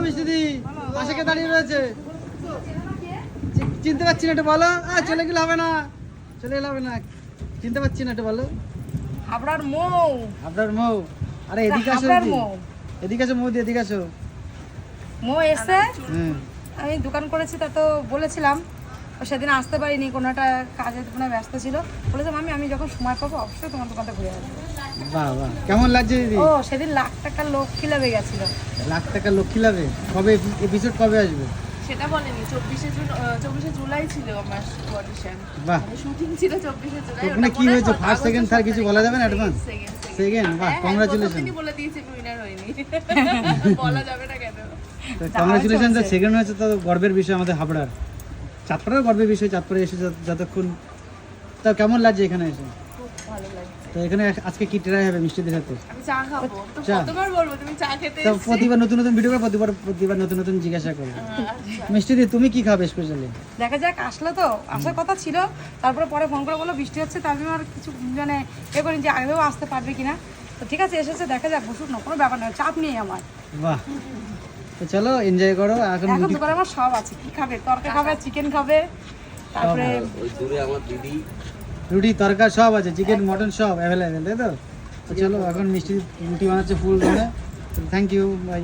মিষ্টিদি, পাশে কে দাঁড়িয়ে রয়েছে? চিনতে পারছি না, একটু বলো। চলে গেলে হবে না, চলে গেলে হবে না, চিনতে পারছি না, একটু বলো। হাবড়ার মৌ। আপনার মৌ। আরে এদিকে আসো, হাবড়ার মৌ। এদিকে আসো মৌদি, এদিকে আসো। মৌ এসে হুম। আমি দোকান করেছি, তা তো বলেছিলাম। ও সেদিন আসতে পারিনি, কোনো একটা কাজে কোনো ব্যস্ত ছিল। বলেছে মামি আমি যখন সময় পাবো অবশ্যই তোমার দোকানটা ঘুরে আসবো। বাহ বাহ, কেমন লাগছে দিদি? ও সেদিন লাখ টাকার লক্ষ্মী লাভে গেছিল। লাখ টাকা লক্ষ্মী লাভে? কবে এপিসোড কবে আসবে? সেটা বলেনি, 24শে জুলাই ছিল আমার অডিশন। বাহ, শুটিং ছিল 24শে জুলাই। ওখানে কি হয়েছে, ফার্স্ট সেকেন্ড থার্ড কিছু বলা যাবে না? অ্যাডভান্স সেকেন্ড সেকেন্ড, বাহ, কংগ্রাচুলেশন। তিনি বলে দিয়েছে উইনার হয়নি, বলা যাবে না কেন? কংগ্রাচুলেশন, সেকেন্ড হয়েছে তো গর্বের বিষয় আমাদের হাবড়ার, চাঁদপাড়ার গর্বের বিষয়। চাঁদপাড়ে এসে যতক্ষণ, তা কেমন লাগছে এখানে এসে? খুব ভালো লাগছে। তো এখানে আজকে কি ট্রাই হবে মিষ্টিদের সাথে? আমি চা খাবো তো, চা? কতবার বলবো তুমি চা খেতে তো এসেছি? প্রতিবার নতুন নতুন ভিডিও করে প্রতিবার নতুন নতুন জিজ্ঞাসা করবো। মিষ্টিদি তুমি কি খাবে স্পেশালি? দেখা যাক, আসলে তো আসার কথা ছিল। তারপরে পরে ফোন করে বললো বৃষ্টি হচ্ছে, তার জন্য আর কিছু মানে করিনি যে আগেও আসতে পারবে কিনা। তো ঠিক আছে, এসেছে, দেখা যাক, বসুক না, কোনো ব্যাপার নয়, চাপ নেই আমার। বাহ, তো চলো এনজয় করো। এখন এখন দোকানে আমার সব আছে, কি খাবে, তরকা খাবে, চিকেন খাবে, তারপরে রুটি তরকা সব আছে, চিকেন মটন সব অ্যাভেলেবেল, তাই তো? তো চলো এখন মিষ্টি রুটি বানাচ্ছে ফুল ধরে। Thank you, by.